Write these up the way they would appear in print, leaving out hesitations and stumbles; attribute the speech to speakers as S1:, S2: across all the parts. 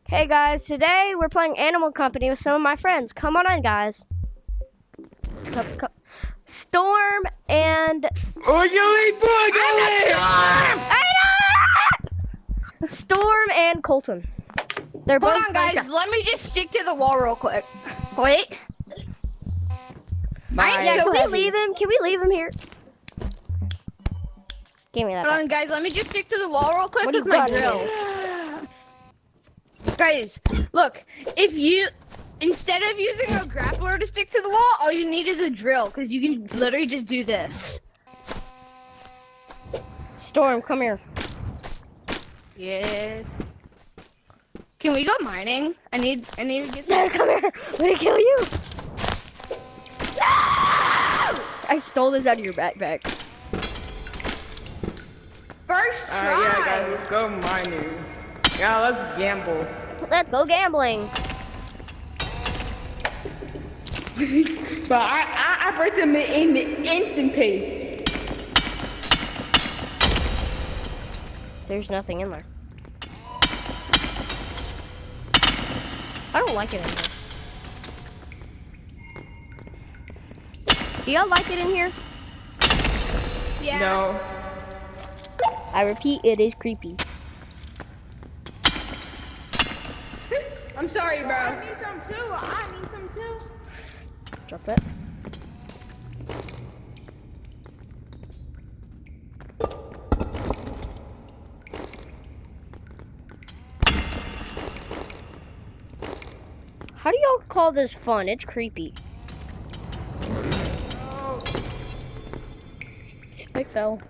S1: Hey guys, today we're playing Animal Company with some of my friends. Come on in, guys. Storm and...
S2: Oh,
S1: Storm and Colton. They're both...
S3: Hold on, guys. Let me just stick to the wall real quick. Wait.
S1: Can we leave him? Can we leave him here? Give me that.
S3: Hold on, guys. Let me just stick to the wall real quick
S1: What do
S3: with
S1: you
S3: my
S1: got
S3: drill. Guys, look. If you... Instead of using a grappler to stick to the wall, all you need is a drill, because you can literally just do this.
S1: Storm, come here.
S3: Yes. Can we go mining? I need to get some...
S1: Come here. I'm gonna kill you. No! I stole this out of your backpack.
S3: First try.
S2: Alright, yeah, guys, let's go mining. Yeah, let's gamble.
S1: Let's go gambling.
S2: But I break them in the instant pace.
S1: There's nothing in there. I don't like it in here. Do y'all like it in here?
S3: Yeah.
S2: No.
S1: I repeat, it is creepy.
S3: I'm sorry, bro.
S2: I need some too.
S1: Drop that. How do y'all call this fun? It's creepy.
S2: Oh.
S1: I fell.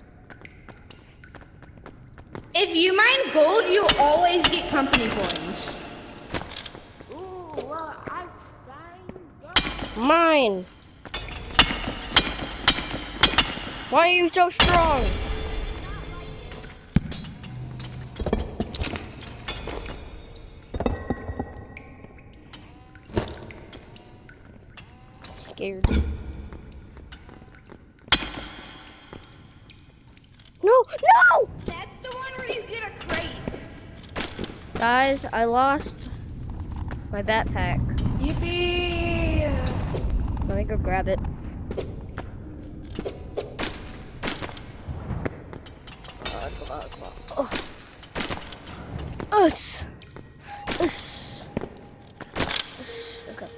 S3: If you mine gold, you'll always get company coins.
S2: Ooh, well, I find gold.
S1: Mine. Why are you so strong? Scared. No!
S3: That's the one where you get a crate.
S1: Guys, I lost my backpack.
S3: Yippee!
S1: Let me go grab it. Come on. Oh. Us. Okay.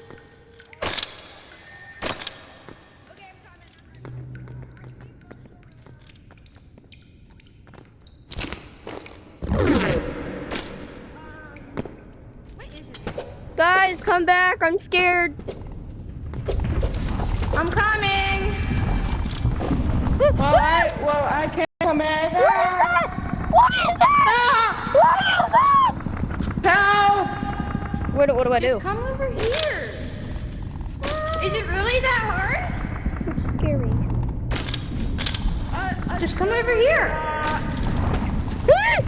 S3: Okay, I'm coming. What is it?
S1: Guys, come back. I'm scared.
S3: I'm coming.
S2: Well, I can't come back.
S1: What is that?
S2: Help!
S1: What do I do?
S3: Just come over here. Is it really that hard?
S1: It's scary.
S3: Just come over here.
S2: What?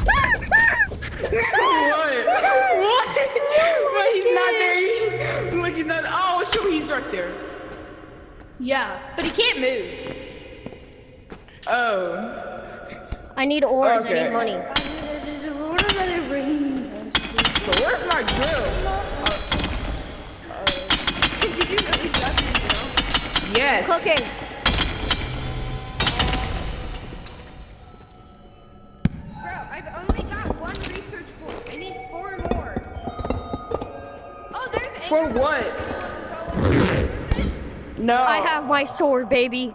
S2: But he's not there. Look, he's not. Oh, shoot, he's right there.
S3: Yeah, but he can't move.
S2: Oh.
S1: I need ores.
S2: Okay.
S1: I need money.
S2: But where's my drill?
S3: Did you really drop your drill?
S2: Yes.
S1: Cooking.
S3: Bro, I've only got one research point. I need 4 more. Oh, there's
S2: For
S3: Enderman.
S2: what? No.
S1: I have my sword, baby.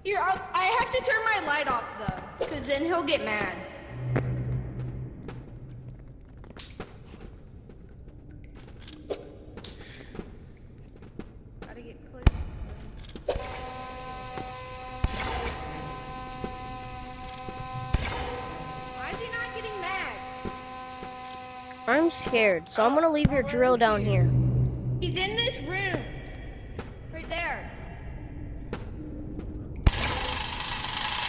S3: Here, I have to turn my light off though, because then he'll get mad. Gotta get close. Why is he not getting mad?
S1: I'm scared, so I'm gonna leave your drill down here.
S3: He's in this room. Right there.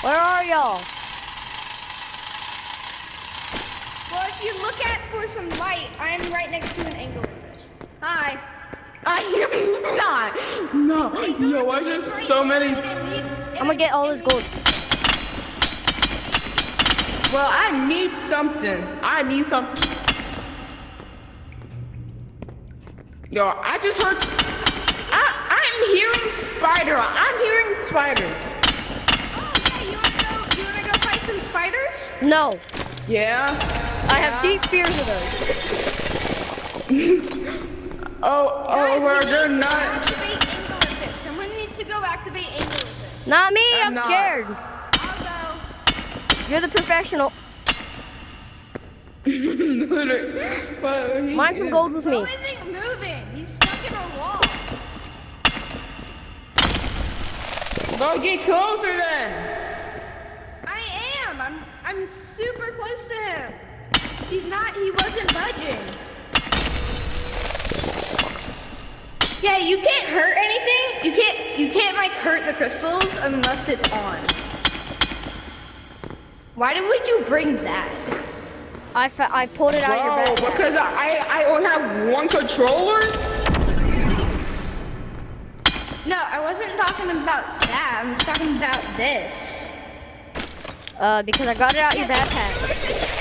S1: Where are y'all?
S3: Well, if you look for some light, I'm right next to an anglerfish. Hi.
S2: I am not. No. Yo, why is there so many?
S1: I'm gonna get all this gold.
S2: Well, I need something. Yo, I just heard. I'm hearing spider. I'm hearing spider.
S3: Oh yeah, you wanna go fight some spiders?
S1: No,
S2: Yeah.
S1: I have deep fears of those.
S2: Oh,
S3: Guys, we
S2: they're
S3: need to
S2: not.
S3: activate anglerfish. Someone needs to go activate anglerfish.
S1: Not me,
S2: I'm
S1: I'm
S2: not.
S1: scared.
S3: I'll go.
S1: You're the professional.
S2: But he
S1: Mine some
S2: is.
S1: gold with
S3: Bo
S1: me.
S3: isn't moving. He's stuck in a wall.
S2: Go get closer then.
S3: I am. I'm super close to him. He wasn't budging. Yeah, you can't hurt anything. You can't like hurt the crystals unless it's on. Why would you bring that?
S1: I pulled it out of your
S2: Bro,
S1: backpack.
S2: because I only have one controller.
S3: No, I wasn't talking about that. I'm just talking about this.
S1: Because I got it out of your
S3: Yes.
S1: backpack.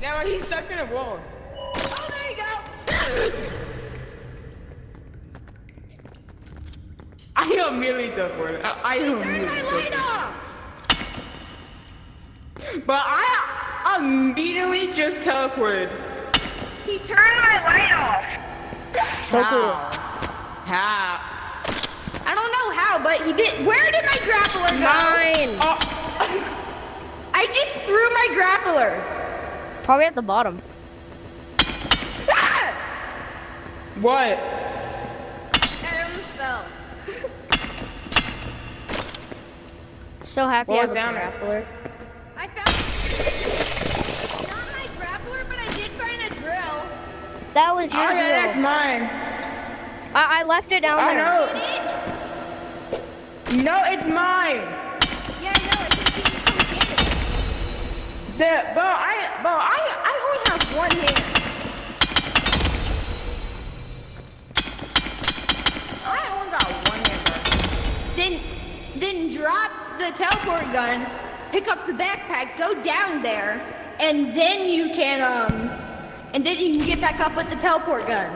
S2: Now he's stuck in a wall.
S3: Oh, there you go.
S2: I immediately teleported. I
S3: Turn
S2: immediately
S3: my light
S2: teleported.
S3: off.
S2: But I immediately just teleported.
S3: He turned my light off.
S1: So cool.
S2: How?
S3: I don't know how, but he did. Where did my grappler go?
S1: Mine.
S2: Oh.
S3: I just threw my grappler.
S1: Probably at the bottom.
S3: Ah!
S2: What?
S3: I almost fell.
S1: So happy
S2: What
S1: I have
S2: was
S1: a
S2: down there?
S1: grappler.
S3: I found not my grappler, but I did find a drill.
S1: That was your
S2: Oh yeah, that's
S1: drill.
S2: mine.
S1: I left it down
S2: I
S1: there.
S2: know.
S3: Get it?
S2: No, it's mine.
S3: Yeah, I know. It says you can come get it.
S2: I only have one hand. I only got one hand.
S3: Then drop the teleport gun, pick up the backpack, go down there, and then you can get back up with the teleport gun.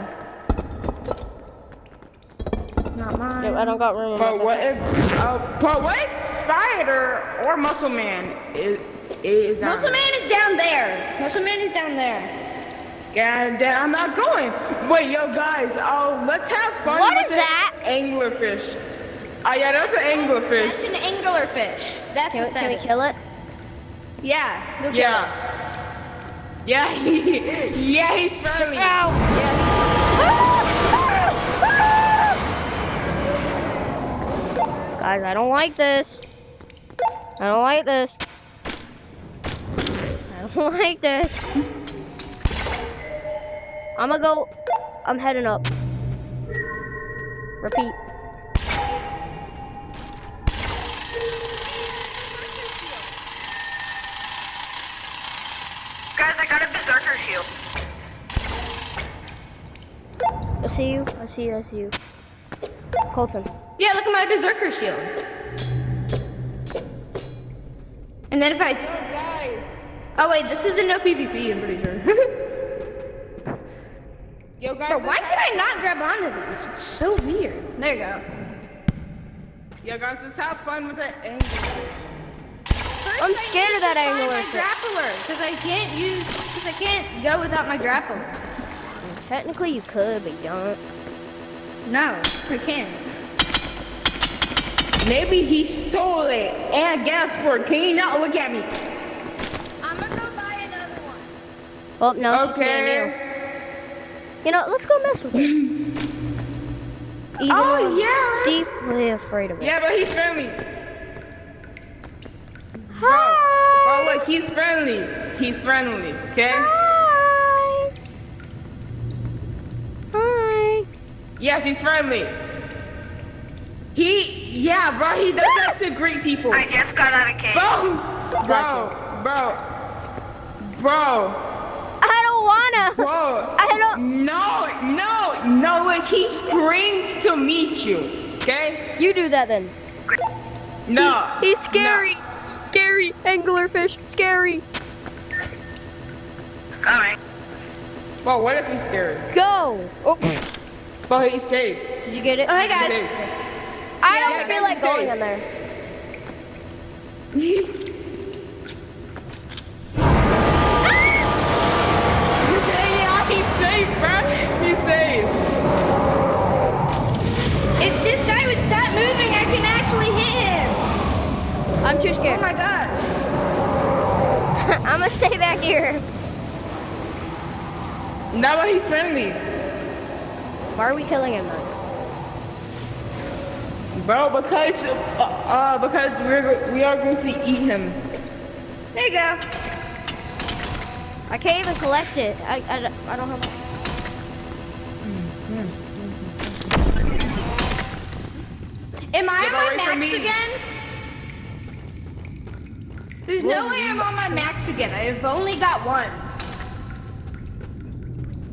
S3: Not mine.
S1: Yep, I don't got room. in my
S2: But what
S1: backpack.
S2: if? But what if Spider or Muscle Man is down
S3: Muscle
S2: there?
S3: Man is down there. Muscle Man is down there.
S2: And then I'm not going. Wait, yo, guys, let's have fun
S1: What
S2: with
S1: is
S2: the
S1: that?
S2: anglerfish. Oh yeah, that's an anglerfish.
S3: That's an anglerfish. That's what that
S1: Can we
S3: is.
S1: kill it?
S3: Yeah. Look
S2: Yeah. Yeah, yeah, he's friendly.
S1: Guys, I don't like this. I don't like this. I don't like this. I'm heading up. Repeat.
S4: Guys, I got a berserker shield.
S1: I see you. I see you. I see you. Colton.
S3: Yeah, look at my berserker shield. And then if I
S2: Guys,
S3: oh wait, this isn't no PvP, I'm pretty sure.
S2: yo, guys,
S3: Bro, why did I not grab onto these? It's so weird. There you go.
S2: yo, guys, let's have fun with the anglerfish.
S3: First,
S1: I'm
S3: I
S1: scared
S3: need
S1: of that
S3: to find
S1: anglerfish.
S3: my grappler, because I can't go without my grappler.
S1: Technically, you could, but you don't.
S3: No, I can't.
S2: Maybe he stole it and gas for it. Can you not look at me?
S3: I'm gonna go buy another one.
S1: Well, no, it's just me and you. You know, let's go mess with it. Even though
S2: Oh
S1: I'm
S2: yeah.
S1: deeply afraid of it.
S2: Yeah, but he's friendly.
S1: Hi.
S2: Bro, look, he's friendly. He's friendly. Okay.
S1: Hi. Hi.
S2: Yes, he's friendly. Yeah, bro, he does that to great people.
S4: I just got out of cave.
S2: Bro.
S1: I don't wanna.
S2: Bro.
S1: I don't.
S2: No. No, like he screams to meet you. Okay?
S1: You do that then.
S2: No.
S1: He's scary. Scary. Anglerfish. Scary.
S4: Alright.
S2: Well, what if he's scared?
S1: Go. Oh,
S2: But he's safe.
S1: did you get it?
S3: Oh, hey guys.
S2: Safe.
S1: I
S2: Yeah,
S1: don't feel
S2: guys,
S1: like going
S2: stay.
S1: in there.
S2: Yeah, he's safe, bro. He's safe.
S3: If this guy would stop moving, I can actually hit him.
S1: I'm too
S3: Oh
S1: scared.
S3: my god.
S1: I'm gonna stay back here.
S2: No, but he's friendly.
S1: Why are we killing him then?
S2: Bro, because we are going to eat him.
S3: There you go.
S1: I can't even collect it. I don't have.
S3: Am I
S2: Get
S3: on
S2: away
S3: my
S2: from
S3: max
S2: me.
S3: again? There's no way I'm on my max again. I've only got one.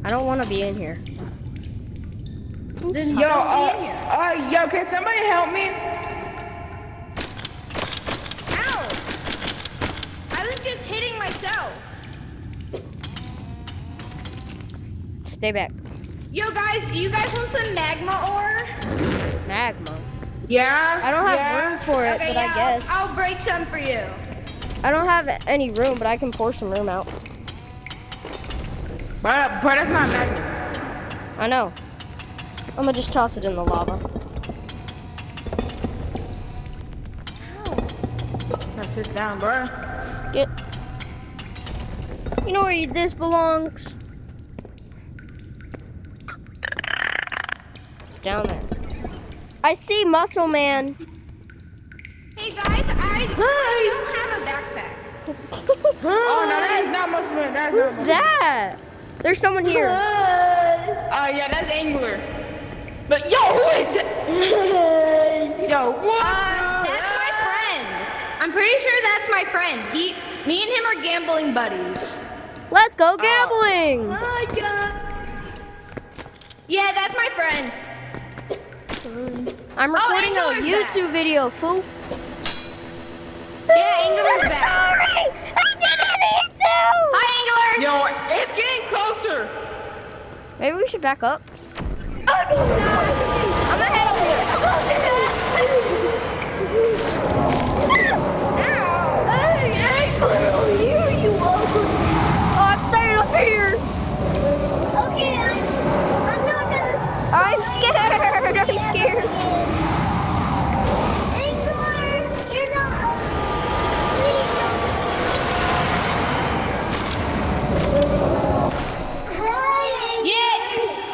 S1: I don't want to be in here.
S3: There's
S2: Yo,
S3: nobody in here.
S2: yo, can somebody help me?
S3: Ow! I was just hitting myself.
S1: Stay back.
S3: Yo, guys, do you guys want some magma ore?
S1: Magma.
S2: Yeah.
S1: I don't have
S2: yeah.
S1: room for it,
S3: Okay,
S1: but
S3: yeah,
S1: I guess.
S3: I'll break some for you.
S1: I don't have any room, but I can pour some room out.
S2: But that's not magnet.
S1: I know. I'm gonna just toss it in the lava.
S2: Now sit down, bro.
S1: Get. You know where this belongs? Down there. I see Muscle Man.
S3: Hey, guys, I don't have a backpack.
S2: Oh no, that is not Muscle Man. That is
S1: Who's
S2: not
S1: that? There's someone here.
S2: Yeah, that's Angler. But yo, who is it? Yo, what?
S3: That's my friend. I'm pretty sure that's my friend. Me and him are gambling buddies.
S1: Let's go gambling.
S3: Yeah, that's my friend.
S1: I'm recording a
S3: Angler's back.
S1: YouTube video, fool.
S3: Yeah, Angler's back.
S1: Sorry, I didn't mean to.
S3: Hi, Angler.
S2: Yo, it's getting closer.
S1: Maybe we should back up. I'm gonna head over here. Oh, I'm staying up here. I'm scared. I'm scared.
S3: Yeah,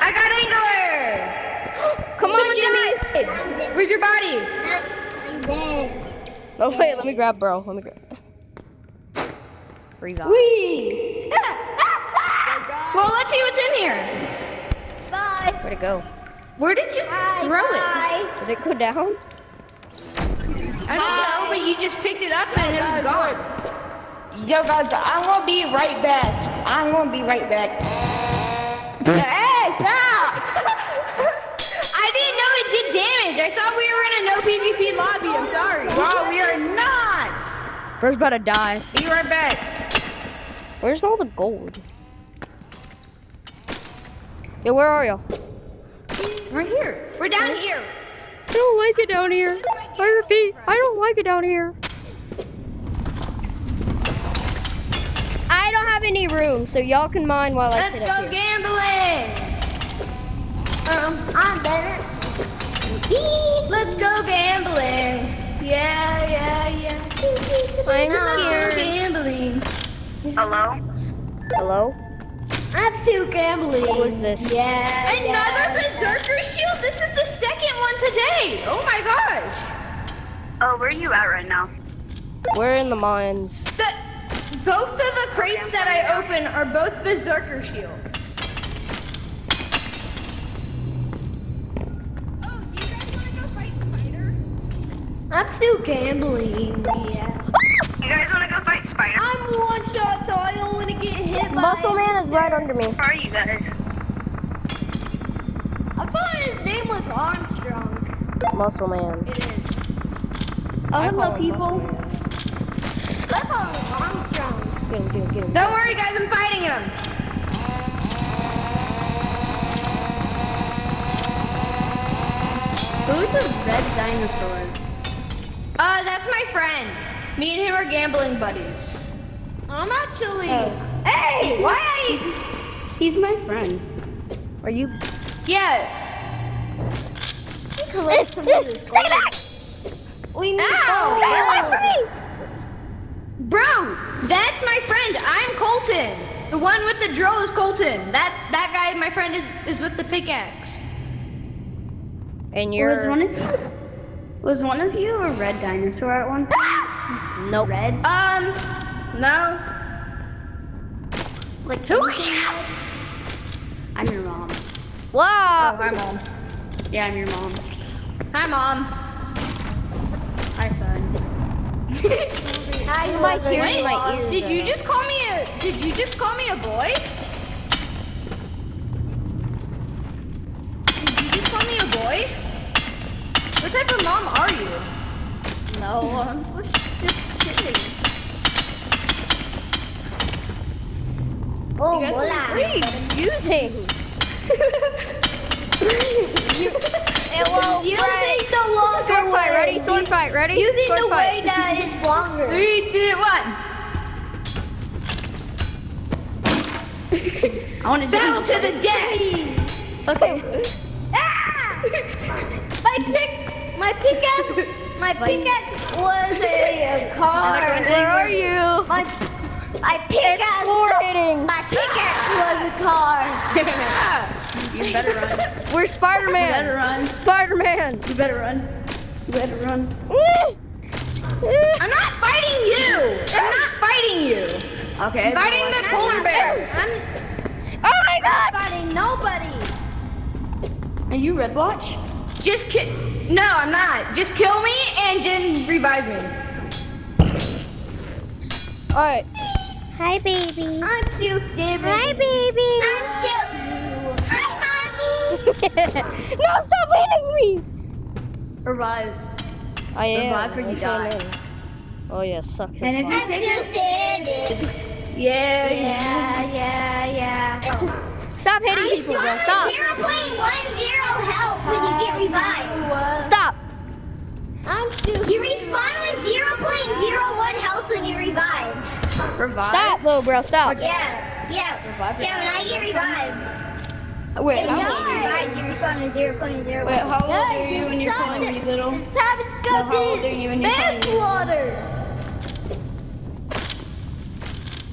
S3: I got Angler.
S1: Come on, Jimmy.
S3: Died. Where's your body?
S1: Oh wait, let me grab bro. Let me grab. Revive.
S3: Well, let's see what's in here.
S1: Where'd it go?
S3: Where did you throw it?
S1: Did it go down?
S3: I don't know, but you just picked it up and it was gone.
S2: Yo, guys, I'm gonna be right back. Hey, stop!
S3: I didn't know it did damage. I thought we were in a no PvP lobby. I'm sorry.
S2: Bro, we are not.
S1: Bro's about to die.
S2: Be right back.
S1: Where's all the gold? Yo, where are you?
S3: Right here. We're down here.
S1: I don't like it down here. I repeat, I don't like it down here. I don't have any room, so y'all can mine while I
S3: Let's
S1: sit up
S3: go
S1: here.
S3: gambling. I'm better. Let's go gambling. Yeah.
S1: I'm
S3: Let's go
S1: scared.
S3: gambling.
S4: Hello?
S1: Hello?
S3: I'm still gambling.
S1: What was this?
S3: Another Berserker shield? This is the second one today. Oh my gosh.
S4: Oh, where are you at right now?
S1: We're in the mines.
S3: Both of the crates that I open are both Berserker shields. Oh, do you guys want to go fight Spider? I'm still gambling, yeah.
S4: You guys want to go fight Spider?
S3: I'm one shot, so I don't want to get hit by
S1: Muscle Man is right under me.
S4: Where are you guys?
S3: his name was Armstrong.
S1: Muscle Man.
S3: It is.
S1: I
S3: hello,
S1: call him
S3: people.
S1: Muscle Man.
S3: I call him Armstrong.
S1: Get him, get him, get him.
S2: Don't worry, guys. I'm fighting him.
S3: Who's a red dinosaur?
S2: That's my friend. Me and him are gambling buddies.
S3: I'm actually.
S1: Oh.
S3: Hey, why are you? He's my friend.
S1: Are you?
S2: Yeah.
S1: Take it back!
S3: We need
S2: Ow!
S1: Stay away from me!
S2: Bro, that's my friend. I'm Colton. The one with the drill is Colton. That guy, my friend, is with the pickaxe.
S1: And you're.
S3: Was one of you a red dinosaur at one point?
S1: Nope.
S3: Red?
S2: No.
S3: Like
S2: Who are you?
S3: I'm your mom.
S1: Wow!
S2: Hi, Mom.
S3: Yeah, I'm your mom.
S2: Hi, Mom.
S3: Hi, son.
S1: You might hear
S2: Wait,
S1: in my ears.
S2: did you just call me a boy? Did you just call me a boy? What type of mom are you?
S3: No, I'm just kidding.
S1: Oh, what are you using?
S3: You think the longer
S1: Sword fight,
S3: way.
S1: ready? Sword fight, ready?
S3: You think
S1: Sword
S3: the
S1: fight.
S3: way that is longer.
S2: 3, 2, 1.
S3: I want to
S2: Battle to the death.
S1: Okay.
S3: Ah! My pickaxe was a car.
S1: Where are you?
S3: My
S1: It's
S3: pickaxe.
S1: floor hitting.
S3: My pickaxe was a car.
S2: You better run.
S1: We're Spider-Man.
S3: You better run.
S1: Spider-Man.
S3: You better run. You better run.
S2: I'm not fighting you. I'm not fighting you.
S3: Okay.
S2: I'm fighting the polar bear.
S1: Oh my God!
S3: fighting nobody. Are you Red Watch?
S2: Just No, I'm not. Just kill me and then revive me.
S1: All right.
S5: Hi, baby.
S3: I'm still stable.
S5: Hi, baby.
S3: I'm still.
S5: Hi, mommy.
S1: No, stop hitting me!
S3: Revive.
S1: I am.
S3: Revive or you
S1: I
S3: die.
S1: came in. Oh yeah, suck his
S3: And if
S1: butt.
S3: you
S5: I'm still standing.
S2: Yeah.
S3: Yeah.
S1: Stop hitting people, bro. Stop.
S5: 0.10 health when you get revived.
S1: Stop.
S3: I'm still.
S5: You respawn with 0.01 health when you revive.
S3: Revive.
S1: Stop, though, bro. Stop.
S5: Yeah.
S3: Revive.
S5: Yeah, when I get revived.
S3: Wait,
S5: When you
S3: how
S5: get
S3: old are you?
S5: revived, you respawn with 0.01.
S3: Wait, how old are you when you're calling me little?
S5: It's time to
S3: No, how old are you when you're calling me little?
S5: manslaughter.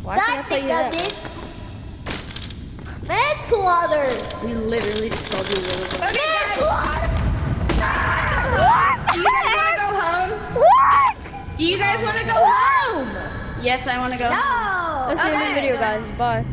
S1: Why should I tell you that?
S5: Manslaughter.
S3: We literally just called you little.
S2: Okay, guys.
S1: What?
S2: Do you guys want to go home?
S1: What?
S2: Do you guys want to go home?
S3: Yes, I want to go.
S5: No.
S1: That's the end of the
S2: Okay.
S1: video, guys. Bye.